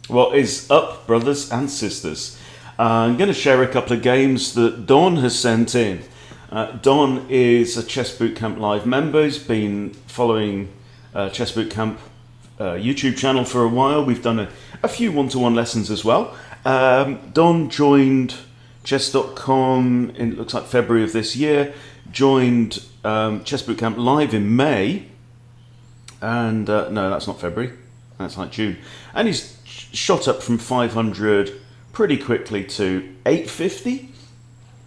What is up, brothers and sisters? I'm going to share a couple of games that Don has sent in. Don is a Chess Bootcamp Live member. He's been following Chess Bootcamp YouTube channel for a while. We've done a few one-to-one lessons as well. Don joined chess.com in, it looks like February of this year, joined Chess Bootcamp Live in May, and no, that's not February, that's like June, and he's shot up from 500 pretty quickly to 850.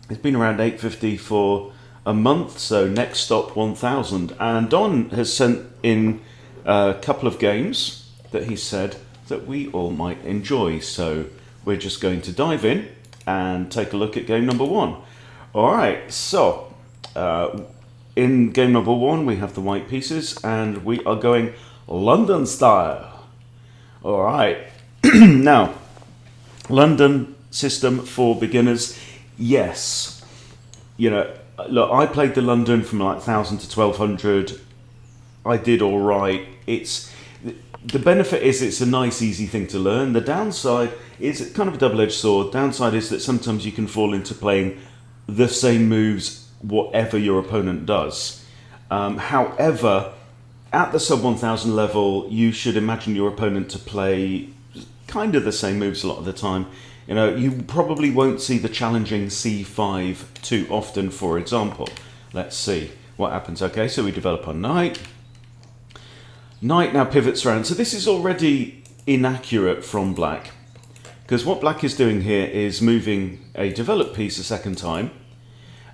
It's been around 850 for a month, so next stop 1000. And Don has sent in a couple of games that he said that we all might enjoy. So we're just going to dive in and take a look at game number one. All right, so in game number one, we have the white pieces and we are going London style. All right, now, London system for beginners. Yes, you know, look, I played the London from like 1000 to 1200. I did all right. The benefit is it's a nice, easy thing to learn. The downside is kind of a double-edged sword. Downside is that sometimes you can fall into playing the same moves whatever your opponent does. However, at the sub 1000 level, you should imagine your opponent to play kind of the same moves a lot of the time. You know, you probably won't see the challenging c5 too often, for example. Let's see what happens. Okay, so we develop our knight. Knight now pivots around. So this is already inaccurate from black, because what black is doing here is moving a developed piece a second time.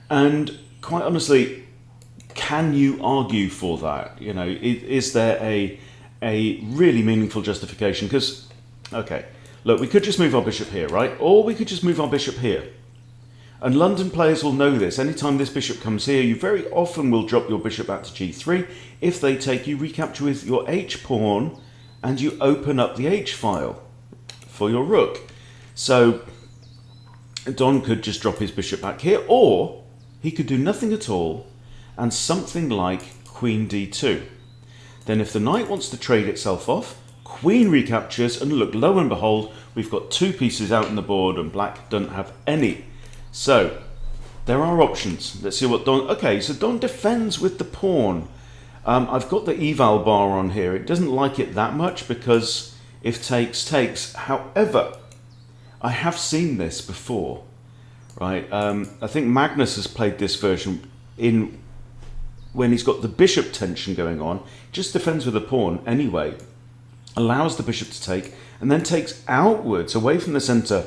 And quite honestly, can you argue for that? You know, is there a really meaningful justification? Because, okay, look, we could just move our bishop here, right? Or we could just move our bishop here. And London players will know this. Anytime this bishop comes here, you very often will drop your bishop back to g3. If they take, you recapture with your h-pawn, and you open up the h-file for your rook. So Don could just drop his bishop back here, or he could do nothing at all, and something like queen d2. Then if the knight wants to trade itself off, queen recaptures, and look, lo and behold, we've got two pieces out on the board and black doesn't have any. So there are options. Let's see what Don... Okay, so Don defends with the pawn. I've got the eval bar on here. It doesn't like it that much because if takes, takes. However, I have seen this before, right? I think Magnus has played this version in when he's got the bishop tension going on. Just defends with a pawn anyway. Allows the bishop to take, and then takes outwards, away from the centre,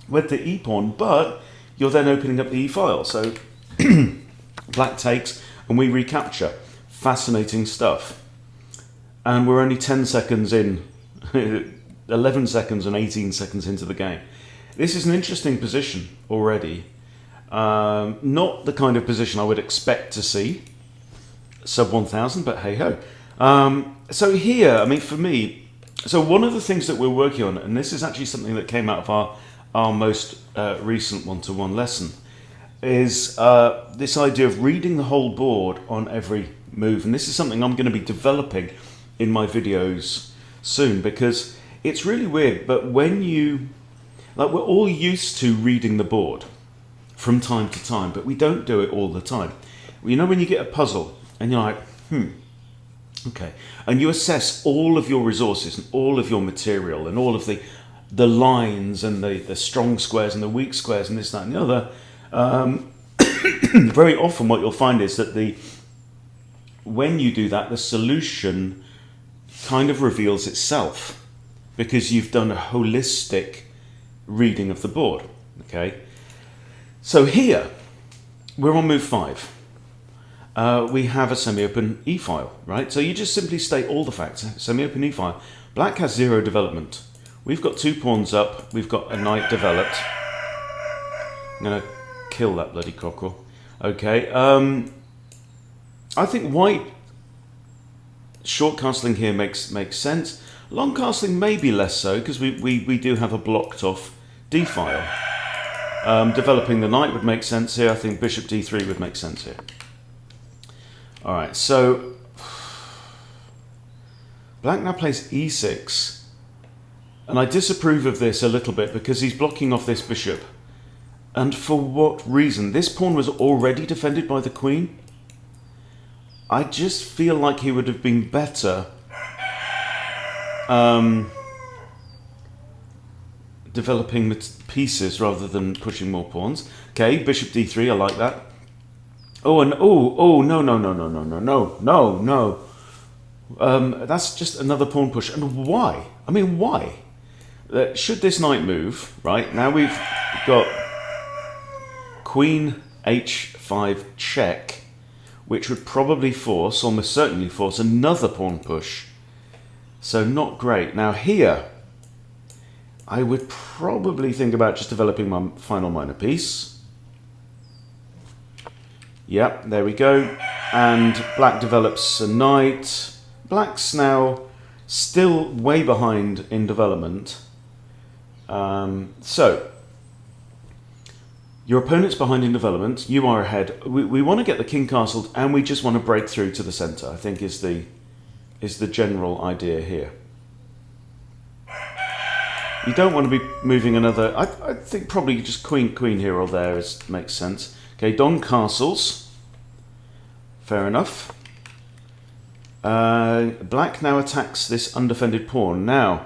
with the e-pawn, but you're then opening up the e-file. So black takes, and we recapture. Fascinating stuff. And we're only 10 seconds in, 11 seconds and 18 seconds into the game. This is an interesting position already. Not the kind of position I would expect to see, sub 1000, but hey-ho. So here, I mean, for me, so one of the things that we're working on, and this is actually something that came out of our most recent one-to-one lesson, is this idea of reading the whole board on every move. And this is something I'm going to be developing in my videos soon, because it's really weird, but when you, like, we're all used to reading the board from time to time, but we don't do it all the time. You know, when you get a puzzle and you're like, okay, and you assess all of your resources and all of your material and all of the lines and the strong squares and the weak squares and this, that and the other, very often what you'll find is that when you do that, the solution kind of reveals itself because you've done a holistic reading of the board, okay? So here, we're on move 5. We have a semi-open e-file, right? So you just simply state all the facts. Semi-open e-file. Black has 0 development. We've got 2 pawns up. We've got a knight developed. I'm going to kill that bloody cockerel. Okay. I think white short castling here makes sense. Long castling maybe less so, because we do have a blocked off d-file. Developing the knight would make sense here. I think bishop d3 would make sense here. All right, so black now plays e6. And I disapprove of this a little bit because he's blocking off this bishop. And for what reason? This pawn was already defended by the queen. I just feel like he would have been better developing the pieces rather than pushing more pawns. Okay, bishop d3, I like that. Oh, and no. That's just another pawn push. And why? I mean, why? Should this knight move, right? Now we've got queen h5 check, which would probably force, almost certainly force, another pawn push. So not great. Now here, I would probably think about just developing my final minor piece. Yep, there we go. And black develops a knight. Black's now still way behind in development. So, your opponent's behind in development, you are ahead. We want to get the king castled and we just want to break through to the centre, I think is the general idea here. You don't want to be moving another... I think probably just queen here or there makes sense. Okay, Don castles. Fair enough. Black now attacks this undefended pawn. Now,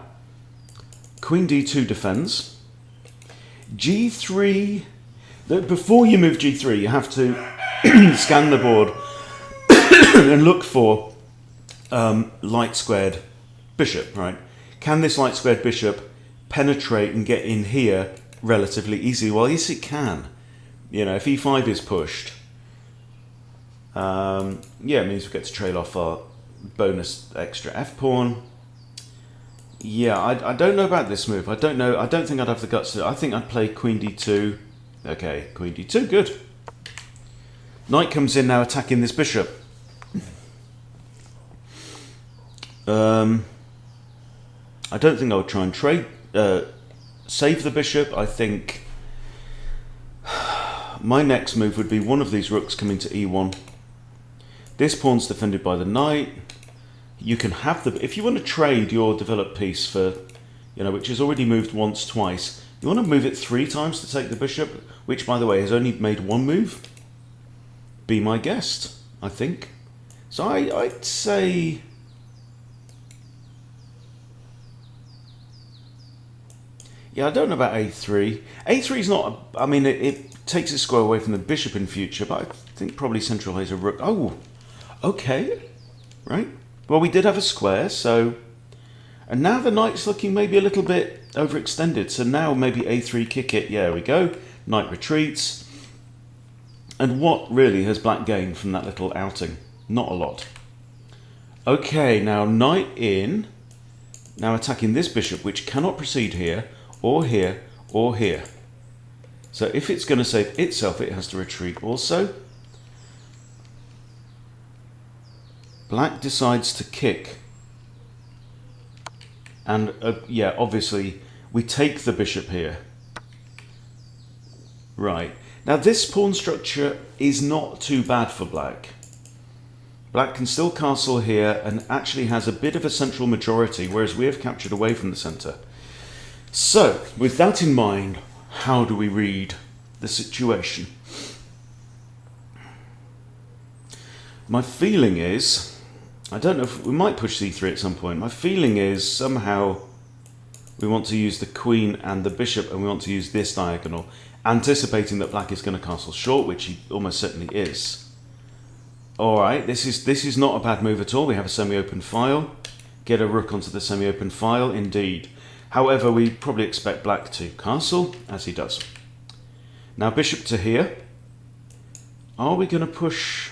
queen d2 defends. g3... Before you move g3, you have to scan the board and look for light squared bishop, right? Can this light squared bishop penetrate and get in here relatively easily? Well, yes, it can. You know, if e5 is pushed, yeah, it means we get to trade off our bonus extra f pawn. Yeah, I don't know about this move. I don't know. I don't think I'd have the guts to. I think I'd play queen d2. Okay, queen d2, good. Knight comes in now, attacking this bishop. I don't think I would try and save the bishop. I think my next move would be one of these rooks coming to e1. This pawn's defended by the knight. You can have if you want to trade your developed piece for, you know, which has already moved once, twice. You want to move it 3 times to take the bishop, which, by the way, has only made 1 move. Be my guest, I think. So I'd say... Yeah, I don't know about a3. a3 is not... I mean, it takes its square away from the bishop in future, but I think probably centralise a rook. Oh, okay. Right. Well, we did have a square, so... And now the knight's looking maybe a little bit overextended. So now maybe a3, kick it. Yeah, there we go. Knight retreats. And what really has black gained from that little outing? Not a lot. Okay, now knight in. Now attacking this bishop, which cannot proceed here, or here, or here. So if it's going to save itself, it has to retreat also. Black decides to kick. And yeah, obviously, we take the bishop here. Right. Now, this pawn structure is not too bad for black. Black can still castle here and actually has a bit of a central majority, whereas we have captured away from the centre. So, with that in mind, how do we read the situation? My feeling is... I don't know if we might push c3 at some point. My feeling is somehow we want to use the queen and the bishop and we want to use this diagonal, anticipating that black is going to castle short, which he almost certainly is. Alright, this is not a bad move at all. We have a semi-open file. Get a rook onto the semi-open file, indeed. However, we probably expect black to castle, as he does. Now bishop to here. Are we going to push...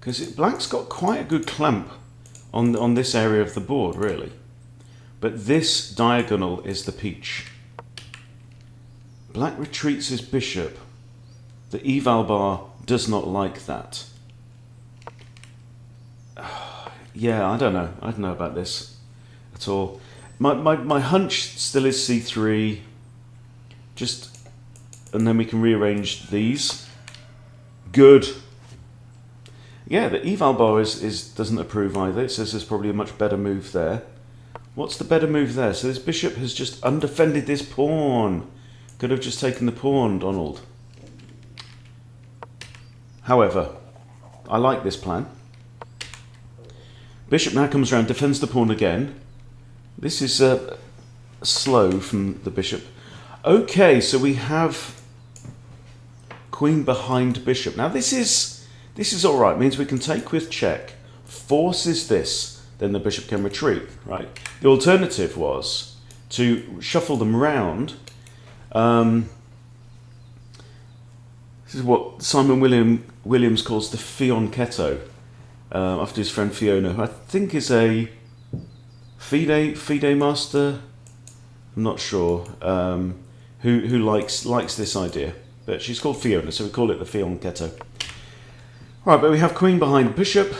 Because black's got quite a good clamp on this area of the board, really. But this diagonal is the peach. Black retreats his bishop. The eval bar does not like that. Yeah, I don't know. I don't know about this at all. My hunch still is c3. And then we can rearrange these. Good. Yeah, the eval bar doesn't approve either. It says there's probably a much better move there. What's the better move there? So this bishop has just undefended this pawn. Could have just taken the pawn, Donald. However, I like this plan. Bishop now comes around, defends the pawn again. This is slow from the bishop. Okay, so we have queen behind bishop. Now this is all right. Means we can take with check. Forces this, then the bishop can retreat. Right. The alternative was to shuffle them round. This is what Simon Williams calls the fianchetto, after his friend Fiona, who I think is a FIDE master. I'm not sure. Who likes this idea, but she's called Fiona, so we call it the fianchetto. Right, but we have queen behind bishop.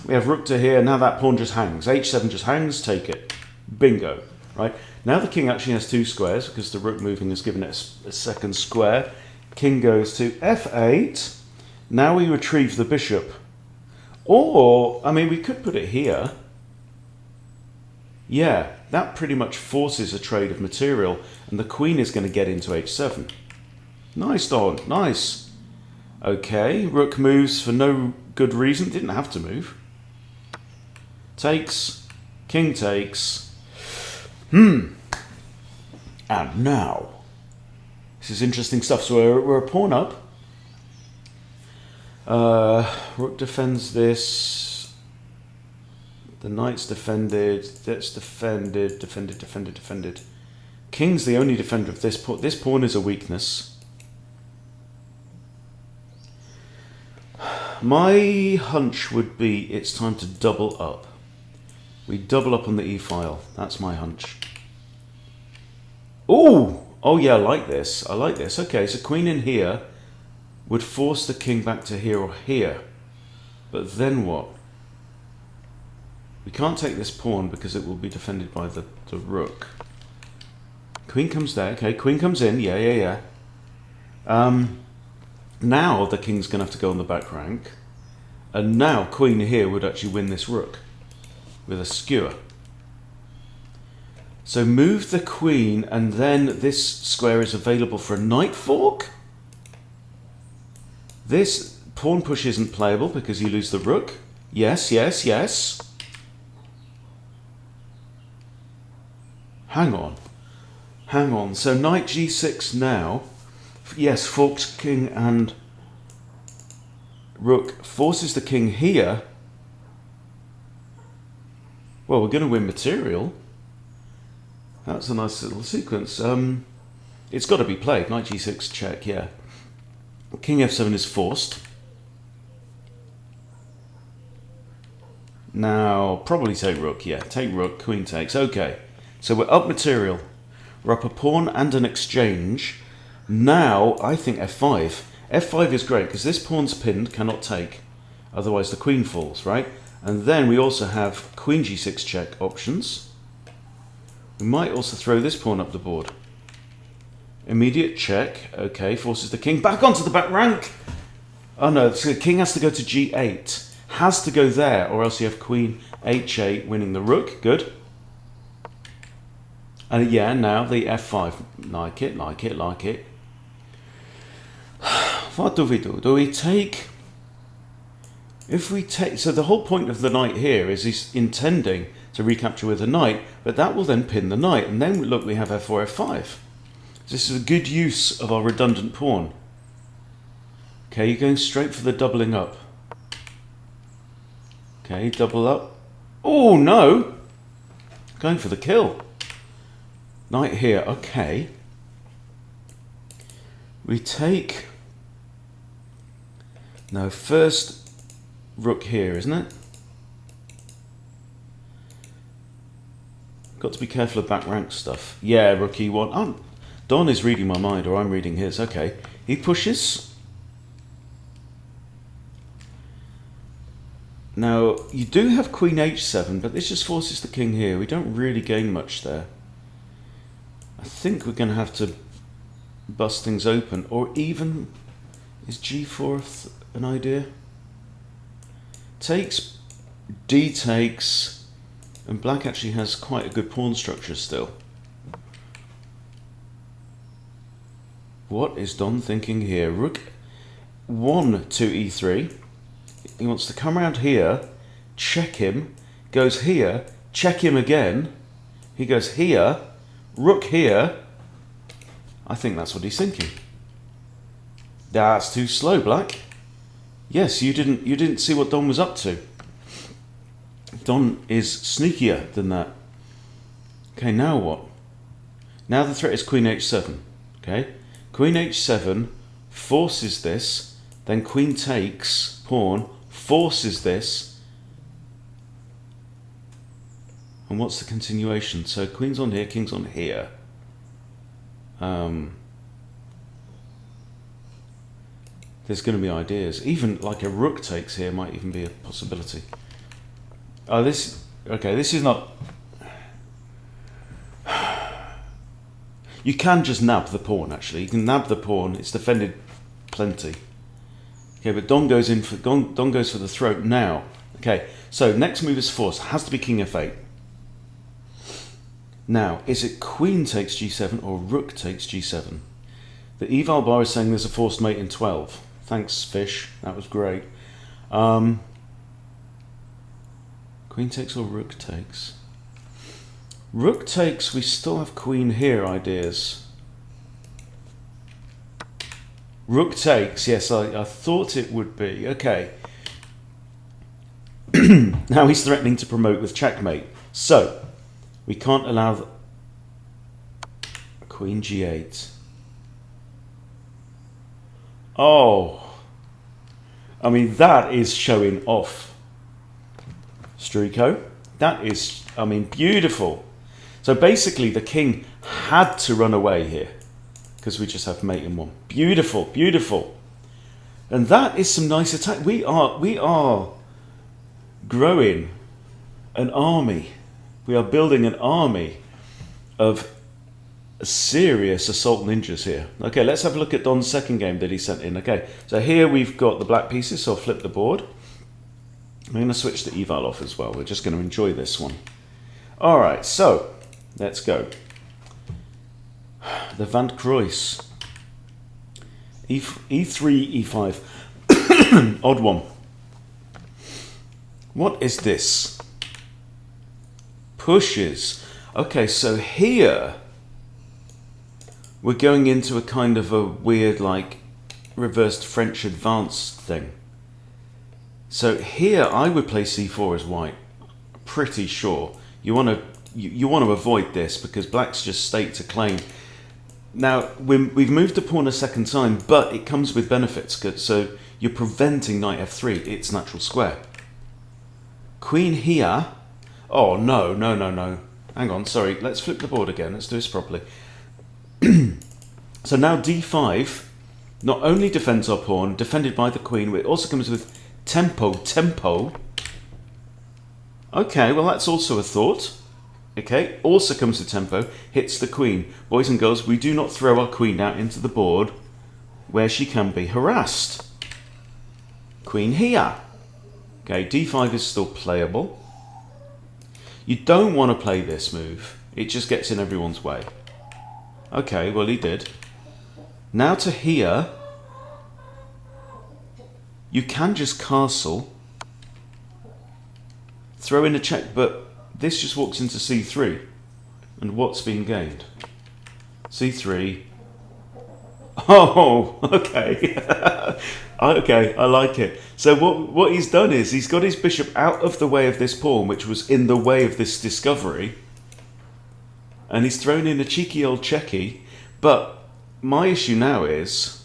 We have rook to here. Now that pawn just hangs. H7 just hangs. Take it. Bingo. Right. Now the king actually has two squares because the rook moving has given it a second square. King goes to f8. Now we retrieve the bishop. Or, I mean, we could put it here. Yeah, that pretty much forces a trade of material, and the queen is going to get into h7. Nice, Don. Nice. Okay, rook moves for no good reason. Didn't have to move. Takes. King takes. And now, this is interesting stuff. So we're a pawn up. Rook defends this. The knight's defended. That's defended. Defended. King's the only defender of this pawn. This pawn is a weakness. My hunch would be it's time to double up. We double up on the e-file. That's my hunch. Oh yeah, I like this. I like this. Okay, so queen in here would force the king back to here or here. But then what? We can't take this pawn because it will be defended by the rook. Queen comes there. Okay, queen comes in. Yeah. Now the king's going to have to go on the back rank. And now queen here would actually win this rook with a skewer. So move the queen, and then this square is available for a knight fork. This pawn push isn't playable because you lose the rook. Yes. Hang on. So knight g6 now. Yes, forks king and rook forces the king here. Well, we're going to win material. That's a nice little sequence. It's got to be played. Knight g6 check, yeah. King f7 is forced. Now, probably take rook, yeah. Take rook, queen takes. Okay, so we're up material. We're up a pawn and an exchange. Now, I think f5. f5 is great because this pawn's pinned, cannot take. Otherwise the queen falls, right? And then we also have queen g6 check options. We might also throw this pawn up the board. Immediate check. Okay, forces the king back onto the back rank. Oh no, so the king has to go to g8. Has to go there, or else you have queen h8 winning the rook. Good. And yeah, now the f5. Like it. What do we do? Do we take... If we take... So the whole point of the knight here is he's intending to recapture with a knight, but that will then pin the knight. And then, look, we have f4, f5. This is a good use of our redundant pawn. Okay, you're going straight for the doubling up. Okay, double up. Oh, no! Going for the kill. Knight here, okay. We take... No, first rook here, isn't it? Got to be careful of back rank stuff. Yeah, rook e1. Oh, Don is reading my mind, or I'm reading his. Okay, he pushes. Now, you do have queen h7, but this just forces the king here. We don't really gain much there. I think we're going to have to bust things open, or even... Is g4 an idea? Takes, d takes... And black actually has quite a good pawn structure still. What is Don thinking here? Rook 1 to e3. He wants to come around here, check him, goes here, check him again. He goes here, rook here. I think that's what he's thinking. That's too slow, black. Yes, you didn't see what Don was up to. Don is sneakier than that. Okay, now what? Now the threat is queen h7. Okay, queen h7 forces this, then queen takes, pawn, forces this. And what's the continuation? So queen's on here, king's on here. There's going to be ideas. Even like a rook takes here might even be a possibility. Oh, this is not... You can just nab the pawn, actually. You can nab the pawn. It's defended plenty. Okay, but Don goes for the throat now. Okay, so next move is forced. It has to be king f8. Now, is it queen takes g7 or rook takes g7? The eval bar is saying there's a forced mate in 12. Thanks, Fish. That was great. Queen takes or rook takes? Rook takes, we still have queen here ideas. Rook takes, yes, I thought it would be. Okay. Now he's threatening to promote with checkmate. So, we can't allow the queen g8. Oh. I mean, that is showing off. Struiko. That is, I mean, beautiful. So basically the king had to run away here because we just have mate in 1. Beautiful, beautiful. And that is some nice attack. We are growing an army. We are building an army of serious assault ninjas here. Okay, let's have a look at Don's second game that he sent in. Okay, so here we've got the black pieces, so I'll flip the board. I'm going to switch the eval off as well. We're just going to enjoy this one. All right, so let's go. The Van Croix. E3, E5. Odd one. What is this? Pushes. Okay, so here we're going into a kind of a weird, like, reversed French advanced thing. So here I would play c4 as white. Pretty sure. You want to avoid this because black's just staked a claim. Now we've moved the pawn a second time, but it comes with benefits. So you're preventing knight f3. It's natural square. Queen here. Oh no. Hang on. Sorry. Let's flip the board again. Let's do this properly. So now d5 not only defends our pawn, defended by the queen, but it also comes with tempo. Okay, well that's also a thought. Okay, also comes with tempo, hits the queen. Boys and girls, we do not throw our queen out into the board where she can be harassed. Queen here. Okay, d5 is still playable. You don't want to play this move. It just gets in everyone's way. Okay, well he did. Now to here. You can just castle, throw in a check, but this just walks into c3. And what's been gained? c3. Oh, okay. Okay, I like it. So what he's done is he's got his bishop out of the way of this pawn, which was in the way of this discovery. And he's thrown in a cheeky old checky. But my issue now is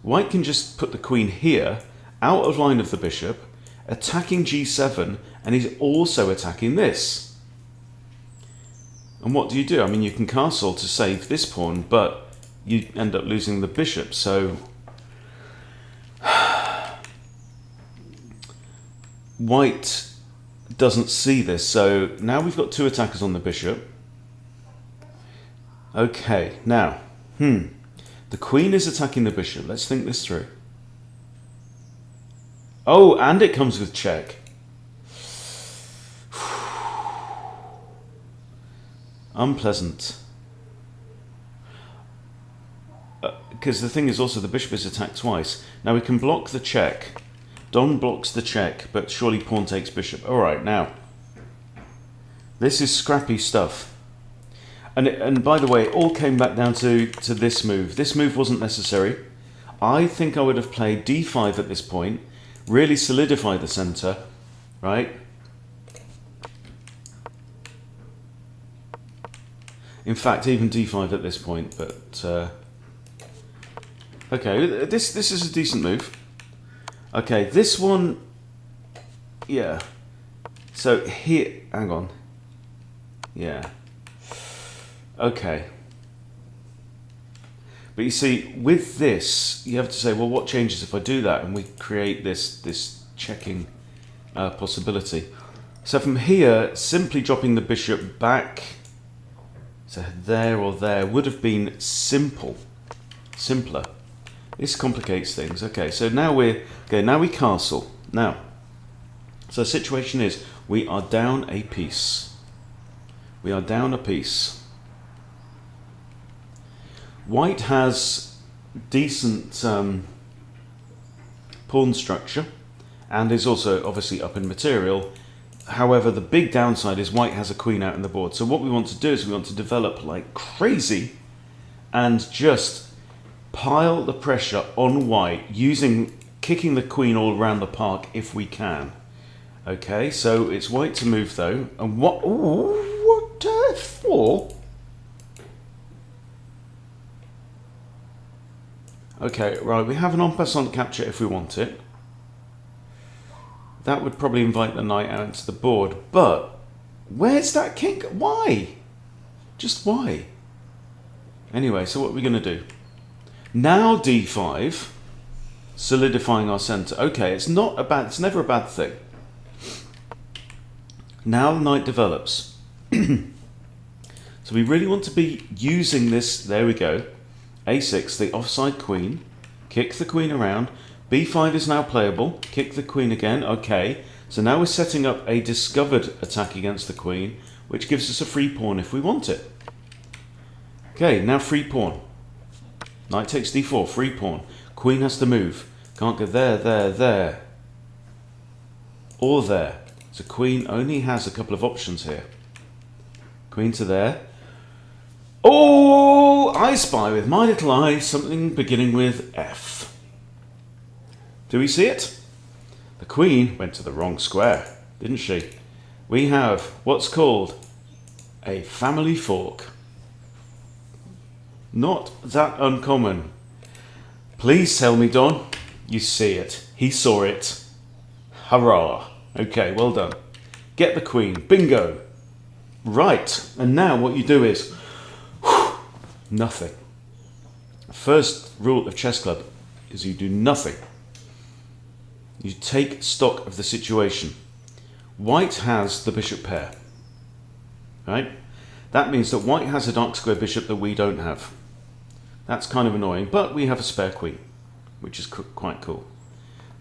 white can just put the queen here, out of line of the bishop, attacking g7, and he's also attacking this. And what do? I mean, you can castle to save this pawn, but you end up losing the bishop, so... White doesn't see this, so now we've got 2 attackers on the bishop. Okay, now, the queen is attacking the bishop. Let's think this through. Oh, and it comes with check. Unpleasant. Because the thing is also the bishop is attacked twice. Now we can block the check. Don blocks the check, but surely pawn takes bishop. Alright, now. This is scrappy stuff. And by the way, it all came back down to this move. This move wasn't necessary. I think I would have played d5 at this point, really solidify the centre, right? In fact, even d5 at this point, but... okay, this is a decent move. Okay, this one... yeah. So here... hang on. Yeah. Okay. But you see, with this, you have to say, well, what changes if I do that? And we create this checking possibility. So from here, simply dropping the bishop back to there or there would have been simpler. This complicates things. Okay, so now now we castle. Now, so the situation is, we are down a piece. We are down a piece. White has decent pawn structure and is also obviously up in material. However, the big downside is white has a queen out in the board. So what we want to do is we want to develop like crazy and just pile the pressure on white kicking the queen all around the park if we can. Okay, so it's white to move though. And what for? Okay, right, we have an en passant capture if we want it. That would probably invite the knight out into the board, but where's that king? Why? Just why? Anyway, so what are we going to do? Now d5, solidifying our centre. Okay, it's never a bad thing. Now the knight develops. So we really want to be using this, there we go. A6, the offside queen, kick the queen around. B5 is now playable, kick the queen again, okay. So now we're setting up a discovered attack against the queen, which gives us a free pawn if we want it. Okay, now free pawn. Knight takes d4, free pawn. Queen has to move. Can't go there, there, there. Or there. So queen only has a couple of options here. Queen to there. Oh, I spy with my little eye something beginning with F. Do we see it? The queen went to the wrong square, didn't she? We have what's called a family fork. Not that uncommon. Please tell me, Don, you see it. He saw it. Hurrah. Okay, well done. Get the queen. Bingo. Right, and now what you do is nothing. First rule of Chess Club is you do nothing. You take stock of the situation. White has the bishop pair, right? That means that white has a dark square bishop that we don't have. That's kind of annoying, but we have a spare queen, which is quite cool.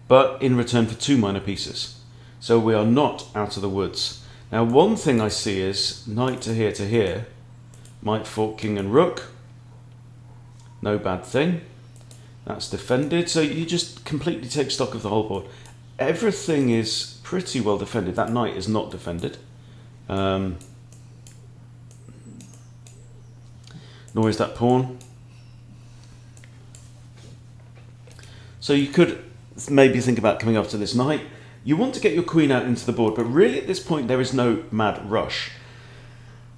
But in return for 2 minor pieces. So we are not out of the woods. Now one thing I see is knight to here, might fork king and rook. No bad thing. That's defended. So you just completely take stock of the whole board. Everything is pretty well defended. That knight is not defended. Nor is that pawn. So you could maybe think about coming after this knight. You want to get your queen out into the board, but really at this point there is no mad rush.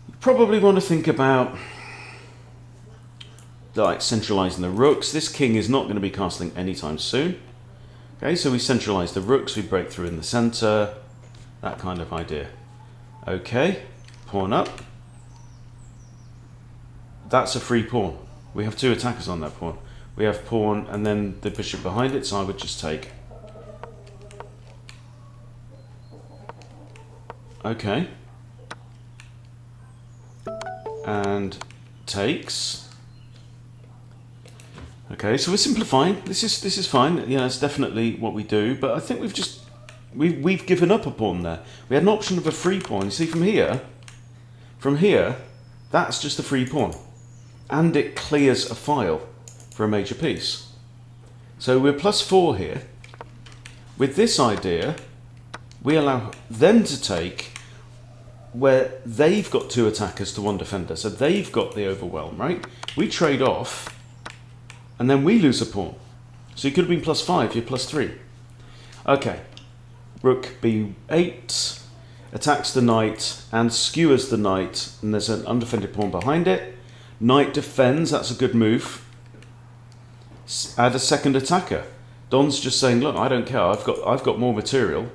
You probably want to think about like centralizing the rooks. This king is not going to be castling anytime soon. Okay, so we centralize the rooks, we break through in the center, that kind of idea. Okay, pawn up. That's a free pawn. We have 2 attackers on that pawn. We have pawn and then the bishop behind it, so I would just take. Okay. And takes. Okay, so we're simplifying. This is fine. Yeah, it's definitely what we do. But I think we've given up a pawn there. We had an option of a free pawn. You see, from here, That's just a free pawn. And it clears a file for a major piece. So we're +4 here. With this idea, we allow them to take where they've got 2 attackers to 1 defender. So they've got the overwhelm, right? We trade off, and then we lose a pawn. So you could have been +5, you're +3. Okay, rook b8, attacks the knight and skewers the knight, and there's an undefended pawn behind it. Knight defends, that's a good move. Add a second attacker. Don's just saying, look, I don't care, I've got more material.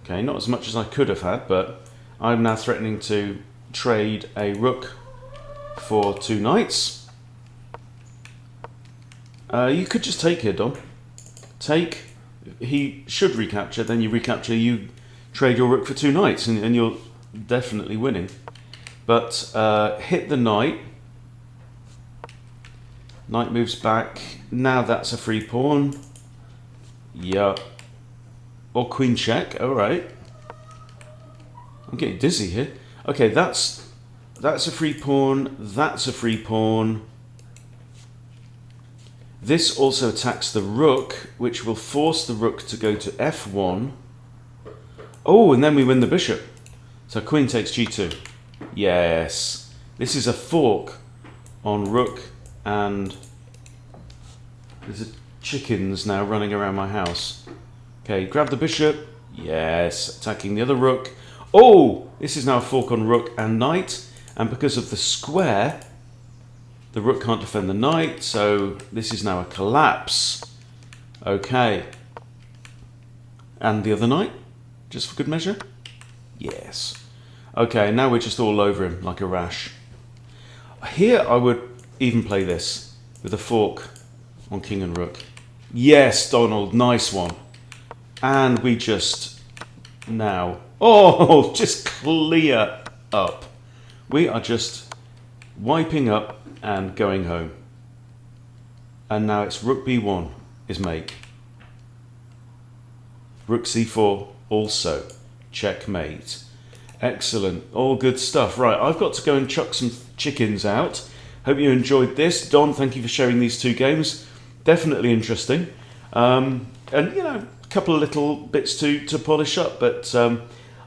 Okay, not as much as I could have had, but I'm now threatening to trade a rook for 2 knights. You could just take here, Don. Take, he should recapture, then you recapture, you trade your rook for 2 knights, and you're definitely winning. But hit the knight. Knight moves back. Now that's a free pawn. Yeah. Or queen check, alright. I'm getting dizzy here. Okay, that's a free pawn, that's a free pawn. This also attacks the rook, which will force the rook to go to f1. Oh, and then we win the bishop. So queen takes g2. Yes. This is a fork on rook, and there's chickens now running around my house. Okay, grab the bishop. Yes, attacking the other rook. Oh, this is now a fork on rook and knight. And because of the square, the rook can't defend the knight, so this is now a collapse. Okay. And the other knight, just for good measure? Yes. Okay, now we're just all over him like a rash. Here I would even play this with a fork on king and rook. Yes, Donald, nice one. And we just now, oh, just clear up. We are just wiping up and going home. And now it's rook b1 is mate. Rook c4 also checkmate. Excellent, all good stuff. Right, I've got to go and chuck some chickens out. Hope you enjoyed this. Don, thank you for sharing these 2 games. Definitely interesting. And you know, a couple of little bits to polish up, but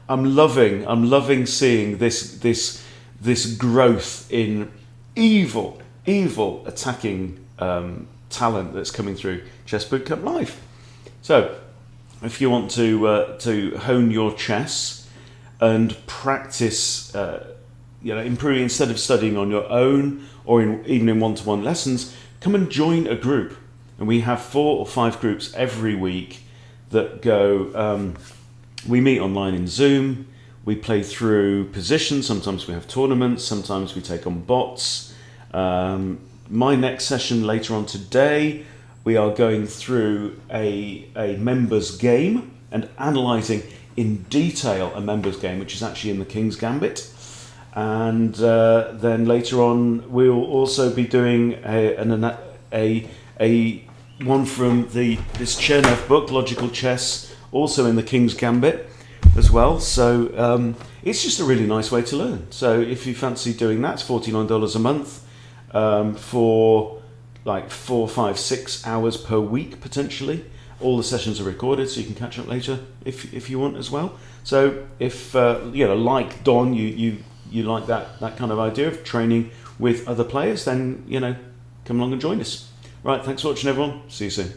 I'm loving seeing this growth in evil attacking talent that's coming through Chess Bootcamp Live. So if you want to hone your chess and practice, improving instead of studying on your own or even in one-to-one lessons, come and join a group. And we have 4 or 5 groups every week that go. We meet online in Zoom. We play through positions. Sometimes we have tournaments. Sometimes we take on bots. My next session later on today, we are going through a members game and analysing in detail a members game, which is actually in the King's Gambit. And then later on, we'll also be doing a one from this Chernev book, Logical Chess, also in the King's Gambit as well. So it's just a really nice way to learn. So if you fancy doing that, it's $49 a month for like 4, 5, 6 hours per week potentially. All the sessions are recorded, so you can catch up later if you want as well. So if like Don, you like that kind of idea of training with other players, then come along and join us. Right, thanks for watching, everyone. See you soon.